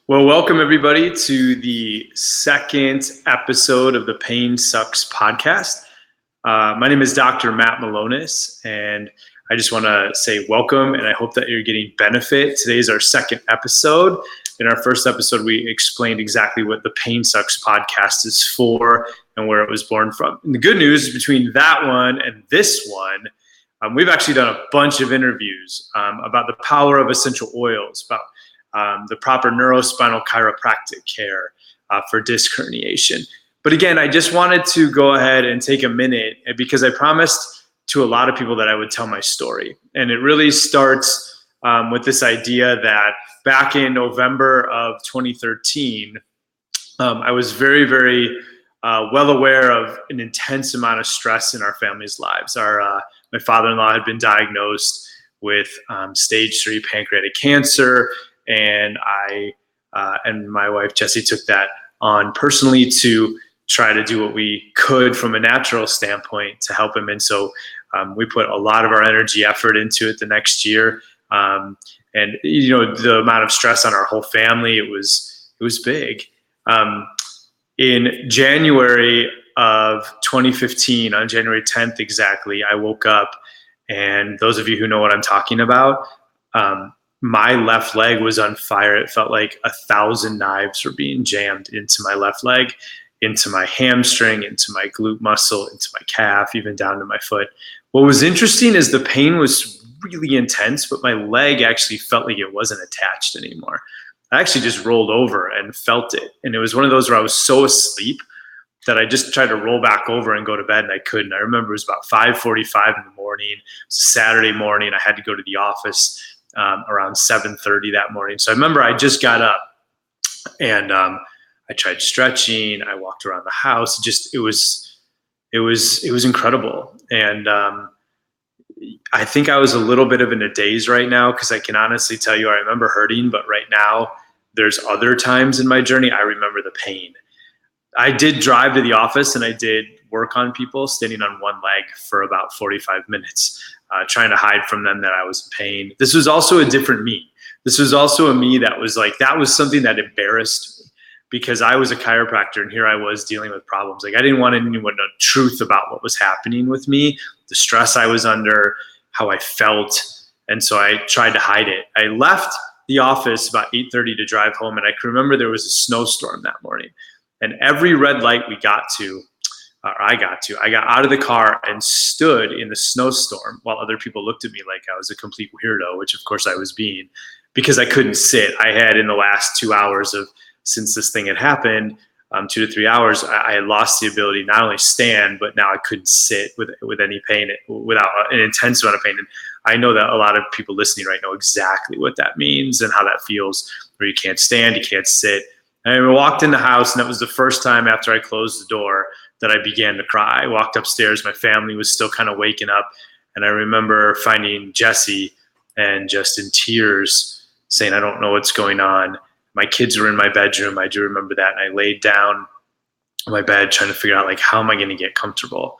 Well, welcome everybody to the second episode of the Pain Sucks podcast. My name is Dr. Matt Malonis, and I just want to say welcome, and I hope that you're getting benefit. Today is our second episode. In our first episode, we explained exactly what the Pain Sucks podcast is for and where it was born from. And the good news between that one and this one, we've actually done a bunch of interviews about the power of essential oils, about the proper neurospinal chiropractic care for disc herniation. But again, I just wanted to go ahead and take a minute because I promised to a lot of people that I would tell my story. And it really starts with this idea that back in November of 2013, I was very, very well aware of an intense amount of stress in our family's lives. My father-in-law had been diagnosed with stage 3 pancreatic cancer, and I and my wife Jessie took that on personally to try to do what we could from a natural standpoint to help him. And so we put a lot of our energy, effort into it the next year. And the amount of stress on our whole family, it was big. In January of 2015, on January 10th exactly, I woke up, and those of you who know what I'm talking about, my left leg was on fire. It felt like 1,000 knives were being jammed into my left leg, into my hamstring, into my glute muscle, into my calf, even down to my foot. What was interesting is the pain was really intense, but my leg actually felt like it wasn't attached anymore. I actually just rolled over and felt it. And it was one of those where I was so asleep that I just tried to roll back over and go to bed, and I couldn't. I remember it was about 5:45 in the morning. It was a Saturday morning. I had to go to the office around 7:30 that morning. So I remember I just got up and I tried stretching. I walked around the house. It was incredible. And I think I was a little bit of in a daze right now, because I can honestly tell you I remember hurting, but right now there's other times in my journey I remember the pain. I did drive to the office and I did work on people standing on one leg for about 45 minutes, trying to hide from them that I was in pain. This was also a different me. This was also a me that was something that embarrassed me, because I was a chiropractor and here I was dealing with problems. Like, I didn't want anyone to know the truth about what was happening with me, the stress I was under, how I felt. And so I tried to hide it. I left the office about 8:30 to drive home, and I can remember there was a snowstorm that morning. And every red light I got out of the car and stood in the snowstorm while other people looked at me like I was a complete weirdo, which of course I was being, because I couldn't sit. I had, in the last 2 hours since this thing had happened, 2 to 3 hours, I had lost the ability not only stand, but now I couldn't sit with any pain, without an intense amount of pain. And I know that a lot of people listening right now know exactly what that means and how that feels, where you can't stand, you can't sit. And I walked in the house, and that was the first time after I closed the door that I began to cry. I walked upstairs. My family was still kind of waking up. And I remember finding Jessie and just in tears saying, I don't know what's going on. My kids were in my bedroom. I do remember that. And I laid down on my bed trying to figure out, how am I going to get comfortable?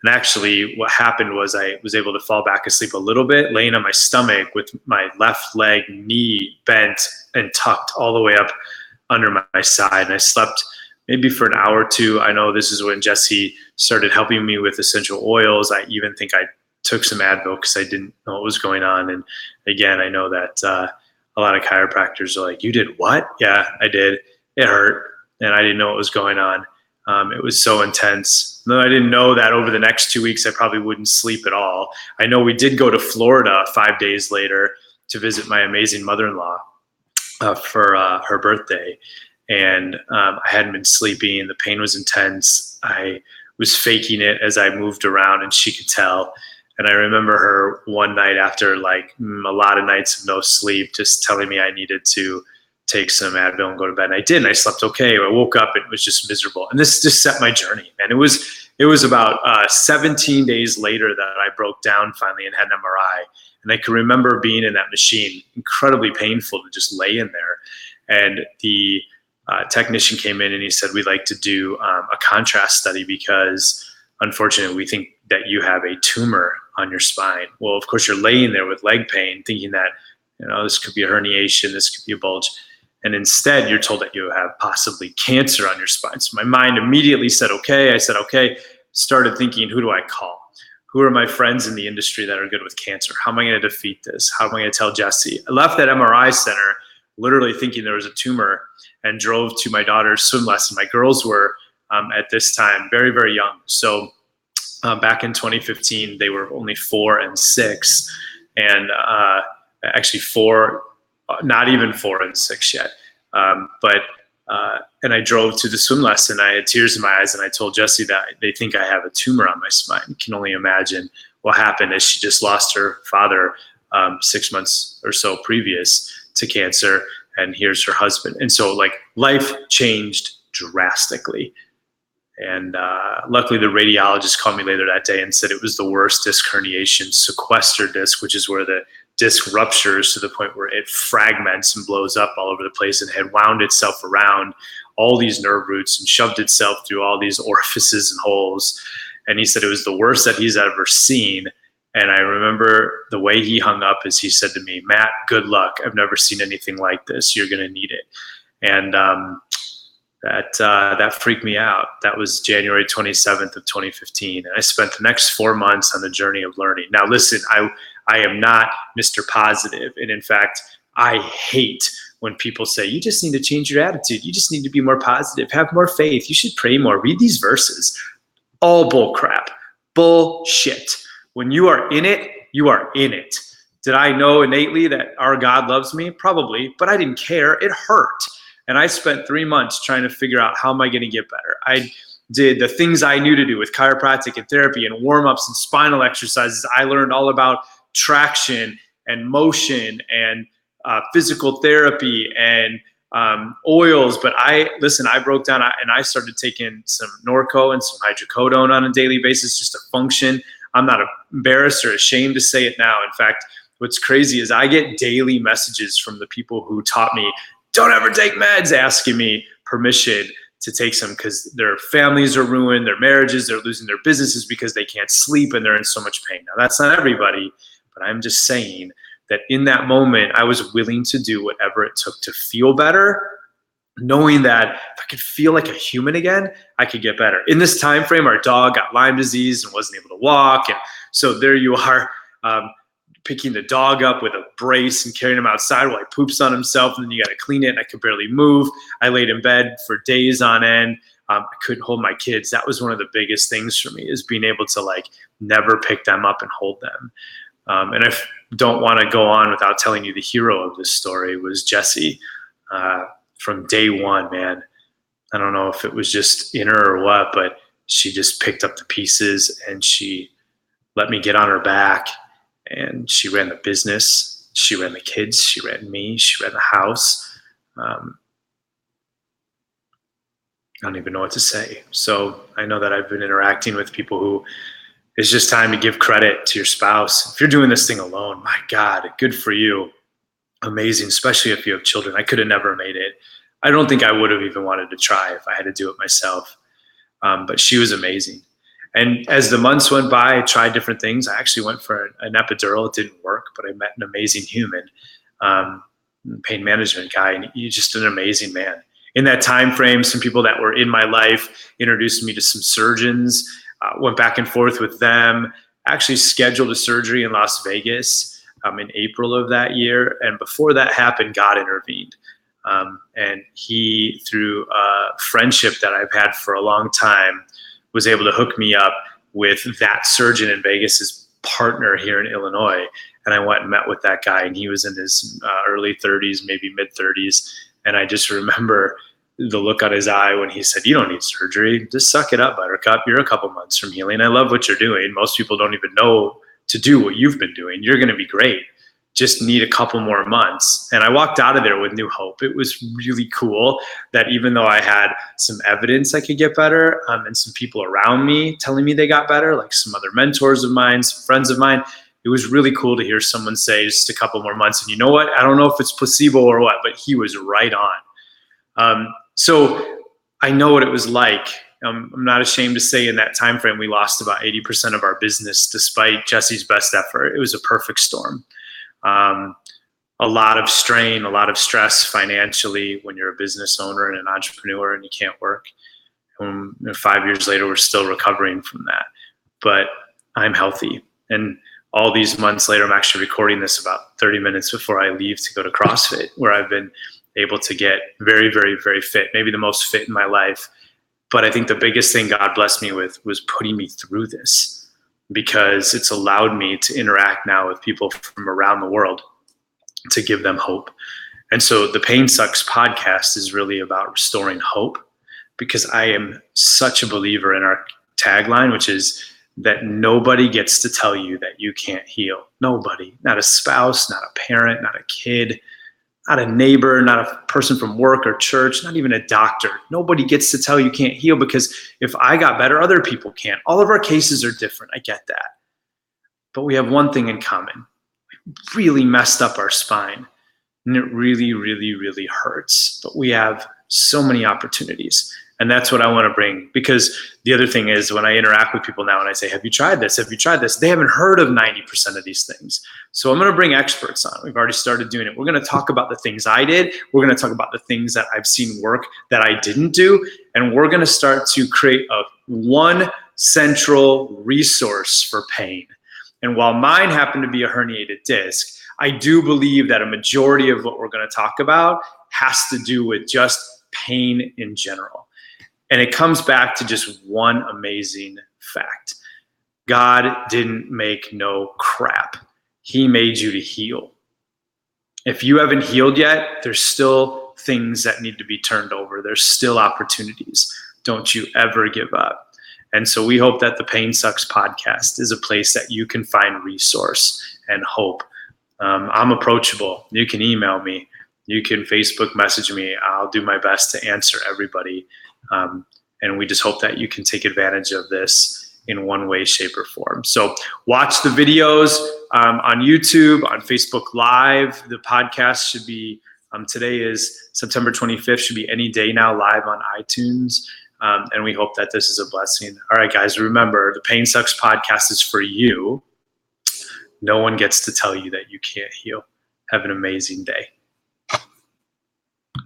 And actually what happened was I was able to fall back asleep a little bit, laying on my stomach with my left leg, knee bent and tucked all the way up under my side. And I slept maybe for an hour or two. I know this is when Jessie started helping me with essential oils. I even think I took some Advil because I didn't know what was going on. And again, I know that a lot of chiropractors are like, you did what? Yeah, I did. It hurt. And I didn't know what was going on. It was so intense. No, I didn't know that over the next 2 weeks, I probably wouldn't sleep at all. I know we did go to Florida 5 days later to visit my amazing mother-in-law for her birthday. And I hadn't been sleeping. The pain was intense. I was faking it as I moved around, and she could tell. And I remember her one night after a lot of nights of no sleep, just telling me I needed to take some Advil and go to bed. And I did, and I slept okay. I woke up, it was just miserable. And this just set my journey. And it was about 17 days later that I broke down finally and had an MRI. And I can remember being in that machine, incredibly painful to just lay in there. And the technician came in and he said, we'd like to do a contrast study because unfortunately we think that you have a tumor on your spine. Well, of course you're laying there with leg pain thinking that, this could be a herniation, this could be a bulge. And instead, you're told that you have possibly cancer on your spine. So my mind immediately said, okay. I said, okay. Started thinking, who do I call? Who are my friends in the industry that are good with cancer? How am I going to defeat this? How am I going to tell Jesse? I left that MRI center literally thinking there was a tumor and drove to my daughter's swim lesson. My girls were at this time very, very young. So back in 2015, they were only 4 and 6, and actually 4, not even 4 and 6 yet. And I drove to the swim lesson. I had tears in my eyes, and I told Jessie that they think I have a tumor on my spine. You can only imagine what happened as she just lost her father 6 months or so previous to cancer, and here's her husband. And so like life changed drastically. And luckily the radiologist called me later that day and said it was the worst disc herniation, sequestered disc, which is where the disc ruptures to the point where it fragments and blows up all over the place, and had wound itself around all these nerve roots and shoved itself through all these orifices and holes. And he said it was the worst that he's ever seen. And I remember the way he hung up is he said to me, "Matt, good luck. I've never seen anything like this. You're going to need it." And that freaked me out. That was January 27th of 2015. And I spent the next 4 months on the journey of learning. Now, listen, I am not Mr. Positive. And in fact, I hate when people say, you just need to change your attitude. You just need to be more positive. Have more faith. You should pray more. Read these verses. All bull crap. Bullshit. When you are in it, you are in it. Did I know innately that our God loves me? Probably, but I didn't care. It hurt. And I spent 3 months trying to figure out how am I going to get better. I did the things I knew to do with chiropractic and therapy and warm-ups and spinal exercises. I learned all about traction and motion and physical therapy and oils. But I broke down and I started taking some Norco and some hydrocodone on a daily basis just to function. I'm not embarrassed or ashamed to say it now. In fact, what's crazy is I get daily messages from the people who taught me, don't ever take meds, asking me permission to take some because their families are ruined, their marriages, they're losing their businesses because they can't sleep and they're in so much pain. Now, that's not everybody, but I'm just saying that in that moment, I was willing to do whatever it took to feel better, knowing that if I could feel like a human again, I could get better. In this time frame, our dog got Lyme disease and wasn't able to walk. And so there you are, picking the dog up with a brace and carrying him outside while he poops on himself, and then you got to clean it, and I could barely move. I laid in bed for days on end. I couldn't hold my kids. That was one of the biggest things for me, is being able to like never pick them up and hold them. And I don't want to go on without telling you the hero of this story was Jessie. From day one, man. I don't know if it was just in her or what, but she just picked up the pieces and she let me get on her back. And she ran the business, she ran the kids, she ran me, she ran the house. I don't even know what to say. So I know that I've been interacting with people who it's just time to give credit to your spouse. If you're doing this thing alone, my God, good for you. Amazing, especially if you have children. I could have never made it. I don't think I would have even wanted to try if I had to do it myself. But she was amazing. And as the months went by, I tried different things. I actually went for an epidural. It didn't work, but I met an amazing human, pain management guy, and he's just an amazing man. In that time frame, some people that were in my life introduced me to some surgeons, went back and forth with them, actually scheduled a surgery in Las Vegas in April of that year. And before that happened, God intervened. And he, through friendship that I've had for a long time, was able to hook me up with that surgeon in Vegas's partner here in Illinois. And I went and met with that guy, and he was in his early 30s, maybe mid 30s. And I just remember the look on his eye when he said, you don't need surgery. Just suck it up, Buttercup. You're a couple months from healing. I love what you're doing. Most people don't even know to do what you've been doing. You're going to be great. Just need a couple more months. And I walked out of there with new hope. It was really cool that even though I had some evidence I could get better, and some people around me telling me they got better, like some other mentors of mine, some friends of mine, it was really cool to hear someone say just a couple more months. And you know what? I don't know if it's placebo or what, but he was right on. So I know what it was like. I'm not ashamed to say in that time frame, we lost about 80% of our business despite Jesse's best effort. It was a perfect storm. a lot of strain, a lot of stress financially when you're a business owner and an entrepreneur and you can't work. 5 years later, we're still recovering from that, but I'm healthy. And all these months later, I'm actually recording this about 30 minutes before I leave to go to CrossFit, where I've been able to get very, very, very fit, maybe the most fit in my life. But I think the biggest thing God blessed me with was putting me through this, because it's allowed me to interact now with people from around the world to give them hope. And so the Pain Sucks podcast is really about restoring hope, because I am such a believer in our tagline, which is that nobody gets to tell you that you can't heal. Nobody, not a spouse, not a parent, not a kid, not a neighbor, not a person from work or church, not even a doctor. Nobody gets to tell you can't heal, because if I got better, other people can't. All of our cases are different. I get that. But we have one thing in common. We really messed up our spine, and it really, really, really hurts. But we have so many opportunities. And that's what I want to bring, because the other thing is, when I interact with people now and I say, have you tried this? Have you tried this? They haven't heard of 90% of these things. So I'm going to bring experts on. We've already started doing it. We're going to talk about the things I did. We're going to talk about the things that I've seen work that I didn't do. And we're going to start to create one central resource for pain. And while mine happened to be a herniated disc, I do believe that a majority of what we're going to talk about has to do with just pain in general. And it comes back to just one amazing fact. God didn't make no crap. He made you to heal. If you haven't healed yet, there's still things that need to be turned over. There's still opportunities. Don't you ever give up. And so we hope that the Pain Sucks podcast is a place that you can find resource and hope. I'm approachable. You can email me. You can Facebook message me. I'll do my best to answer everybody. And we just hope that you can take advantage of this in one way, shape, or form. So watch the videos on YouTube, on Facebook Live. The podcast should be, today is September 25th, should be any day now, live on iTunes. And we hope that this is a blessing. All right, guys, remember, the Pain Sucks podcast is for you. No one gets to tell you that you can't heal. Have an amazing day.